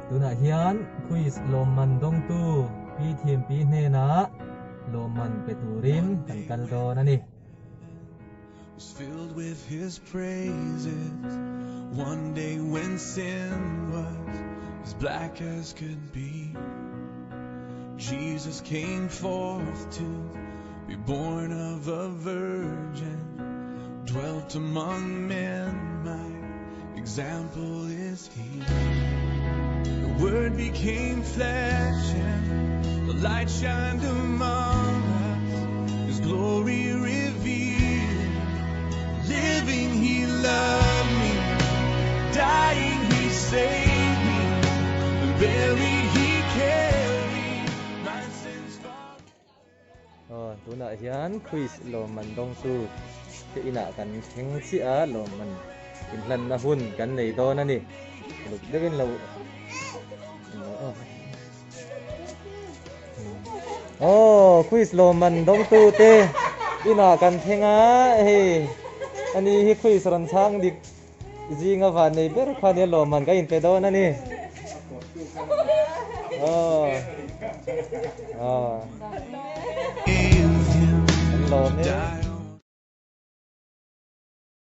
tu na hian quiz loman dong tu pi thim pi hne na loman peturin kan kal do na ni was filled with his praises. One day when sin was as black as could be, Jesus came forth to be born of a virgin, dwelt among men, my example is he. The word became flesh and the light shined among us, his glory revealed. Living he loved me, dying he saved me, and buried he carried my sins far. tu na hian quiz loman dong tu ke ina kan theng si a loman in hlan na hun kan nei do na ni luk devin lo quiz loman dong tu te ina kan thenga he ani hi quiz ran chang dik jinga van nei ber khane loman ka in pe do na ni In him lo ne die